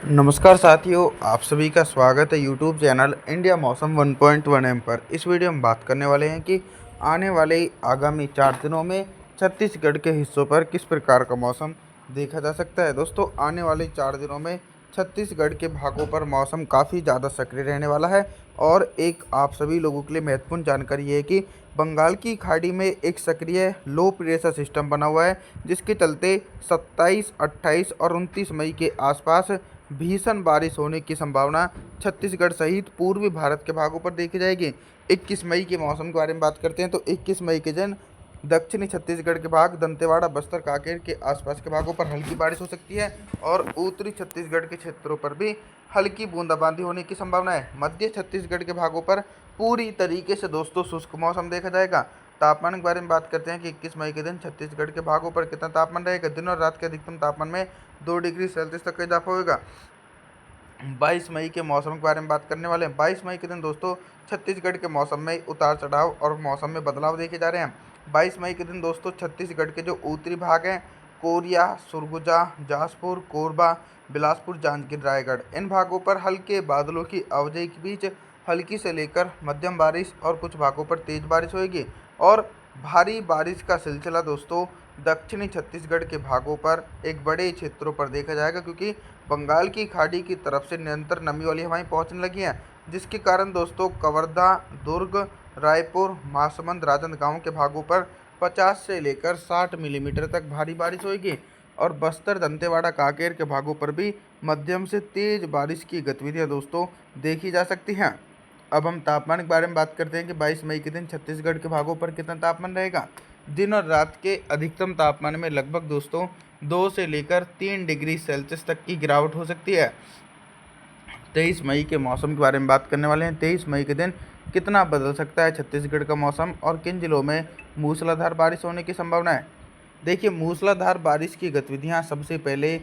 नमस्कार साथियों, आप सभी का स्वागत है यूट्यूब चैनल इंडिया मौसम 1.1 एम पर। इस वीडियो में बात करने वाले हैं कि आने वाले आगामी 4 दिनों में छत्तीसगढ़ के हिस्सों पर किस प्रकार का मौसम देखा जा सकता है। दोस्तों, आने वाले 4 दिनों में छत्तीसगढ़ के भागों पर मौसम काफ़ी ज़्यादा सक्रिय रहने वाला है। और एक आप सभी लोगों के लिए महत्वपूर्ण जानकारी ये है कि बंगाल की खाड़ी में एक सक्रिय लो प्रेशर सिस्टम बना हुआ है, जिसके चलते 27, 28 और 29 मई के आसपास भीषण बारिश होने की संभावना छत्तीसगढ़ सहित पूर्वी भारत के भागों पर देखी जाएगी। 21 मई के मौसम के बारे में बात करते हैं तो 21 मई के दिन दक्षिणी छत्तीसगढ़ के भाग दंतेवाड़ा, बस्तर, कांकेर के आसपास के भागों पर हल्की बारिश हो सकती है और उत्तरी छत्तीसगढ़ के क्षेत्रों पर भी हल्की बूंदाबांदी होने की संभावना है। मध्य छत्तीसगढ़ के भागों पर पूरी तरीके से दोस्तों शुष्क मौसम देखा जाएगा। तापमान के बारे में बात करते हैं कि 21 मई के दिन छत्तीसगढ़ के भागों पर कितना तापमान रहेगा। दिन और रात के अधिकतम तापमान में 2 डिग्री सेल्सियस तक का इजाफा होगा। 22 मई के मौसम के बारे में बात करने वाले हैं। 22 मई के दिन दोस्तों छत्तीसगढ़ के मौसम में उतार चढ़ाव और मौसम में बदलाव देखे जा रहे हैं। 22 मई के दिन दोस्तों छत्तीसगढ़ के जो उत्तरी भाग हैं, कोरिया, सुरगुजा, जासपुर, कोरबा, बिलासपुर, जांजगीर, रायगढ़, इन भागों पर हल्के बादलों की आवाजाही के बीच हल्की से लेकर मध्यम बारिश और कुछ भागों पर तेज बारिश होगी। और भारी बारिश का सिलसिला दोस्तों दक्षिणी छत्तीसगढ़ के भागों पर एक बड़े क्षेत्रों पर देखा जाएगा, क्योंकि बंगाल की खाड़ी की तरफ से निरंतर नमी वाली हवाएं पहुंचने लगी हैं, जिसके कारण दोस्तों कवर्धा, दुर्ग, रायपुर, महासमुंद, राजनांदगांव के भागों पर 50 से लेकर 60 मिलीमीटर तक भारी बारिश होगी। और बस्तर, दंतेवाड़ा, कांकेर के भागों पर भी मध्यम से तेज बारिश की गतिविधियां दोस्तों देखी जा सकती हैं। अब हम तापमान के बारे में बात करते हैं कि 22 मई के दिन छत्तीसगढ़ के भागों पर कितना तापमान रहेगा। दिन और रात के अधिकतम तापमान में लगभग दोस्तों 2 से लेकर 3 डिग्री सेल्सियस तक की गिरावट हो सकती है। 23 मई के मौसम के बारे में बात करने वाले हैं। 23 मई के दिन कितना बदल सकता है छत्तीसगढ़ का मौसम और किन जिलों में मूसलाधार बारिश होने की संभावना है। देखिए, मूसलाधार बारिश की गतिविधियां सबसे पहले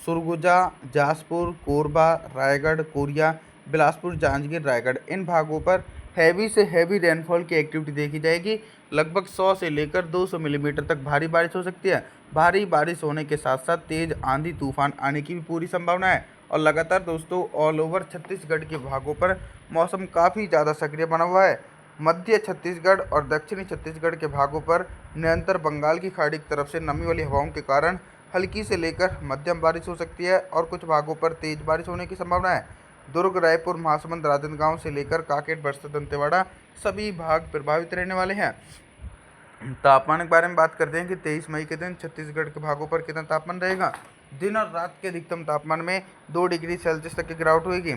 सुरगुजा, जासपुर, कोरबा, रायगढ़, कोरिया, बिलासपुर, जांजगीर, रायगढ़, इन भागों पर हैवी से हैवी रेनफॉल की एक्टिविटी देखी जाएगी। लगभग 100 से लेकर 200 मिलीमीटर तक भारी बारिश हो सकती है। भारी बारिश होने के साथ साथ तेज आंधी तूफान आने की भी पूरी संभावना है। और लगातार दोस्तों ऑल ओवर छत्तीसगढ़ के भागों पर मौसम काफ़ी ज़्यादा सक्रिय बना हुआ है। मध्य छत्तीसगढ़ और दक्षिणी छत्तीसगढ़ के भागों पर निरंतर बंगाल की खाड़ी की तरफ से नमी वाली हवाओं के कारण हल्की से लेकर मध्यम बारिश हो सकती है और कुछ भागों पर तेज बारिश होने की संभावना है। दुर्ग, रायपुर, महासमुंद, राजनांदगांव से लेकर कांकेर, बस्तर, दंतेवाड़ा सभी भाग प्रभावित रहने वाले हैं। तापमान के बारे में बात करते हैं कि 23 मई के दिन छत्तीसगढ़ के भागों पर कितना तापमान रहेगा। दिन और रात के अधिकतम तापमान में 2 डिग्री सेल्सियस तक की गिरावट होगी।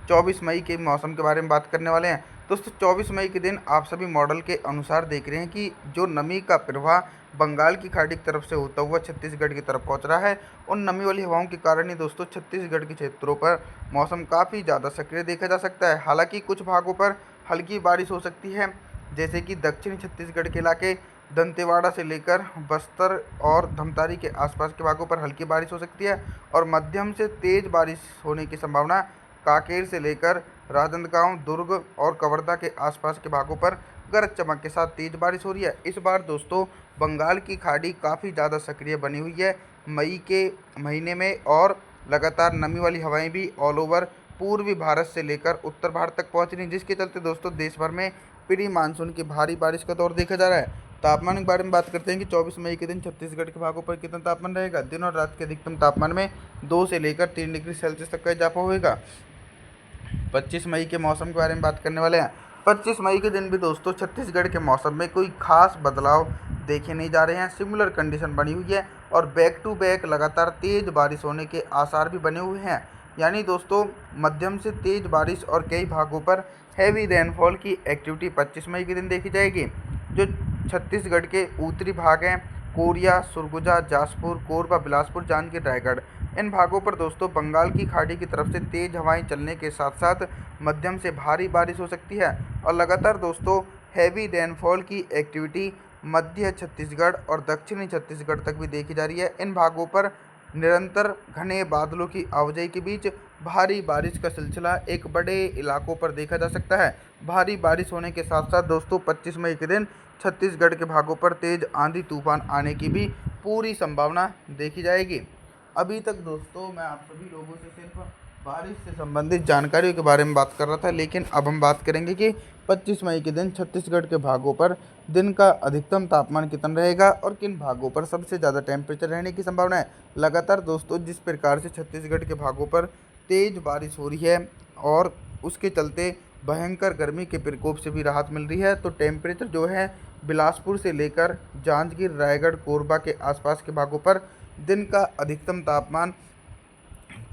24 मई के मौसम के बारे में बात करने वाले हैं। दोस्तों, 24 मई के दिन आप सभी मॉडल के अनुसार देख रहे हैं कि जो नमी का प्रवाह बंगाल की खाड़ी की तरफ से होता हुआ छत्तीसगढ़ की तरफ पहुंच रहा है, उन नमी वाली हवाओं के कारण ही दोस्तों छत्तीसगढ़ के क्षेत्रों पर मौसम काफ़ी ज़्यादा सक्रिय देखा जा सकता है। हालांकि कुछ भागों पर हल्की बारिश हो सकती है, जैसे कि दक्षिणी छत्तीसगढ़ के इलाके दंतेवाड़ा से लेकर बस्तर और धमतारी के आसपास के भागों पर हल्की बारिश हो सकती है। और मध्यम से तेज बारिश होने की संभावना कांकेर से लेकर राजनांदगांव, दुर्ग और कवर्धा के आसपास के भागों पर गरज चमक के साथ तेज बारिश हो रही है। इस बार दोस्तों बंगाल की खाड़ी काफ़ी ज़्यादा सक्रिय बनी हुई है मई के महीने में, और लगातार नमी वाली हवाएं भी ऑल ओवर पूर्वी भारत से लेकर उत्तर भारत तक पहुंच रही हैं, जिसके चलते दोस्तों देश भर में प्री मानसून की भारी बारिश का दौर देखा जा रहा है। तापमान के बारे में बात करते हैं कि 24 मई के दिन छत्तीसगढ़ के भागों पर कितना तापमान रहेगा। दिन और रात के अधिकतम तापमान में 2 से लेकर 3 डिग्री सेल्सियस तक का इजाफा होगा। 25 मई के मौसम के बारे में बात करने वाले हैं। 25 मई के दिन भी दोस्तों छत्तीसगढ़ के मौसम में कोई खास बदलाव देखे नहीं जा रहे हैं। सिमिलर कंडीशन बनी हुई है और बैक टू बैक लगातार तेज बारिश होने के आसार भी बने हुए हैं। यानी दोस्तों मध्यम से तेज बारिश और कई भागों पर हैवी रेनफॉल की एक्टिविटी 25 मई के दिन देखी जाएगी। जो छत्तीसगढ़ के उत्तरी भाग हैं, कोरिया, सुरगुजा, जासपुर, कोरबा, बिलासपुर, जांजगीर, रायगढ़, इन भागों पर दोस्तों बंगाल की खाड़ी की तरफ से तेज हवाएं चलने के साथ साथ मध्यम से भारी बारिश हो सकती है। और लगातार दोस्तों हैवी रेनफॉल की एक्टिविटी मध्य छत्तीसगढ़ और दक्षिणी छत्तीसगढ़ तक भी देखी जा रही है। इन भागों पर निरंतर घने बादलों की आवाजाही के बीच भारी बारिश का सिलसिला एक बड़े इलाकों पर देखा जा सकता है। भारी बारिश होने के साथ साथ दोस्तों 25 मई के दिन छत्तीसगढ़ के भागों पर तेज आंधी तूफान आने की भी पूरी संभावना देखी जाएगी। अभी तक दोस्तों मैं आप सभी लोगों से सिर्फ बारिश से संबंधित जानकारियों के बारे में बात कर रहा था, लेकिन अब हम बात करेंगे कि 25 मई के दिन छत्तीसगढ़ के भागों पर दिन का अधिकतम तापमान कितना रहेगा और किन भागों पर सबसे ज़्यादा टेम्परेचर रहने की संभावना है। लगातार दोस्तों जिस प्रकार से छत्तीसगढ़ के भागों पर तेज़ बारिश हो रही है और उसके चलते भयंकर गर्मी के प्रकोप से भी राहत मिल रही है, तो टेम्परेचर जो है बिलासपुर से लेकर जांजगीर, रायगढ़, कोरबा के आसपास के भागों पर दिन का अधिकतम तापमान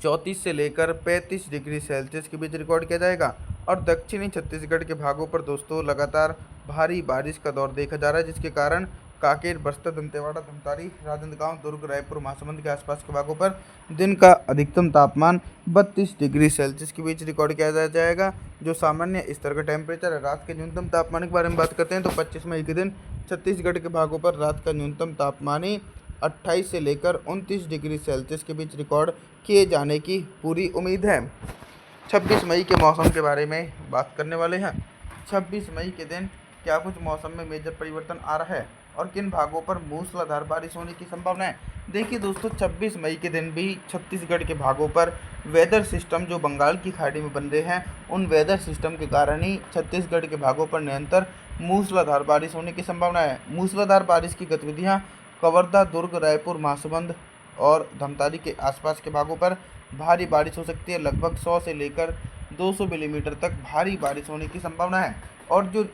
34 से लेकर 35 डिग्री सेल्सियस के बीच रिकॉर्ड किया जाएगा। और दक्षिणी छत्तीसगढ़ के भागों पर दोस्तों लगातार भारी बारिश का दौर देखा जा रहा है, जिसके कारण कांकेर, बस्तर, दंतेवाड़ा, धमतारी, राजनांदगांव, दुर्ग, रायपुर, महासमुंद के आसपास के भागों पर दिन का अधिकतम तापमान 32 डिग्री सेल्सियस के बीच रिकॉर्ड किया जाएगा, जो सामान्य स्तर का टेम्परेचर है। रात के न्यूनतम तापमान के बारे में बात करते हैं तो 25 मई के दिन छत्तीसगढ़ के भागों पर रात का न्यूनतम तापमान 28 से लेकर 29 डिग्री सेल्सियस के बीच रिकॉर्ड किए जाने की पूरी उम्मीद है। 26 मई के मौसम के बारे में बात करने वाले हैं। 26 मई के दिन क्या कुछ मौसम में मेजर परिवर्तन आ रहा है और किन भागों पर मूसलाधार बारिश होने की संभावना है। देखिए दोस्तों, 26 मई के दिन भी छत्तीसगढ़ के भागों पर वेदर सिस्टम जो बंगाल की खाड़ी में बन रहे हैं, उन वेदर सिस्टम के कारण ही छत्तीसगढ़ के भागों पर निरंतर मूसलाधार बारिश होने की संभावना है। मूसलाधार बारिश की गतिविधियाँ कवर्धा, दुर्ग, रायपुर, महासमुंद और धमतारी के आसपास के भागों पर भारी बारिश हो सकती है। लगभग 100 से लेकर 200 मिलीमीटर तक भारी बारिश होने की संभावना है। और जो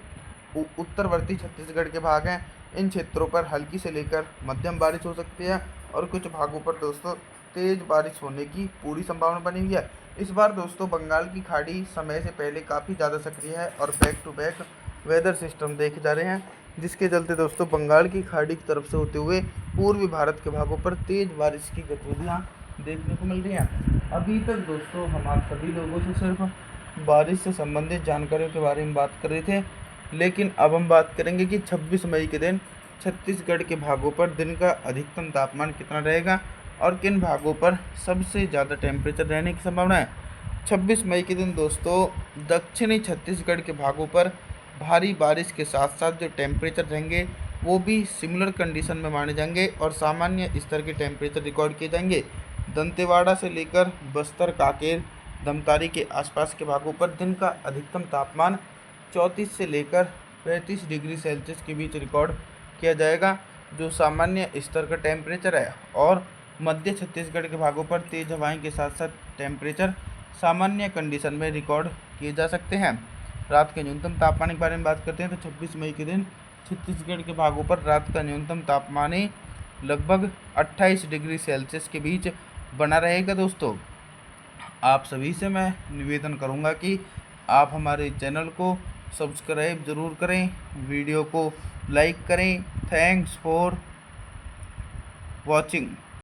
उत्तरवर्ती छत्तीसगढ़ के भाग हैं, इन क्षेत्रों पर हल्की से लेकर मध्यम बारिश हो सकती है और कुछ भागों पर दोस्तों तेज़ बारिश होने की पूरी संभावना बनी हुई है। इस बार दोस्तों बंगाल की खाड़ी समय से पहले काफ़ी ज़्यादा सक्रिय है और back to back weather system देखे जा रहे हैं, जिसके चलते दोस्तों बंगाल की खाड़ी की तरफ से होते हुए पूर्वी भारत के भागों पर तेज़ बारिश की गतिविधियाँ देखने को मिल रही हैं। अभी तक दोस्तों हम आप सभी लोगों से सिर्फ बारिश से संबंधित जानकारियों के बारे में बात कर रहे थे, लेकिन अब हम बात करेंगे कि 26 मई के दिन छत्तीसगढ़ के भागों पर दिन का अधिकतम तापमान कितना रहेगा और किन भागों पर सबसे ज़्यादा टेम्परेचर रहने की संभावना है। 26 मई के दिन दोस्तों दक्षिणी छत्तीसगढ़ के भागों पर भारी बारिश के साथ साथ जो टेम्परेचर रहेंगे वो भी सिमिलर कंडीशन में माने जाएंगे और सामान्य स्तर के टेम्परेचर रिकॉर्ड किए जाएंगे। दंतेवाड़ा से लेकर बस्तर, कांकेर, धमतारी के आसपास के भागों पर दिन का अधिकतम तापमान 34 से लेकर 35 डिग्री सेल्सियस के बीच रिकॉर्ड किया जाएगा, जो सामान्य स्तर का टेम्परेचर है। और मध्य छत्तीसगढ़ के भागों पर तेज़ हवाएं के साथ साथ टेम्परेचर सामान्य कंडीशन में रिकॉर्ड किए जा सकते हैं। रात के न्यूनतम तापमान के बारे में बात करते हैं तो 26 मई के दिन छत्तीसगढ़ के भागों पर रात का न्यूनतम तापमान लगभग 28 डिग्री सेल्सियस के बीच बना रहेगा। दोस्तों आप सभी से मैं निवेदन करूंगा कि आप हमारे चैनल को सब्सक्राइब ज़रूर करें, वीडियो को लाइक करें। Thanks for watching.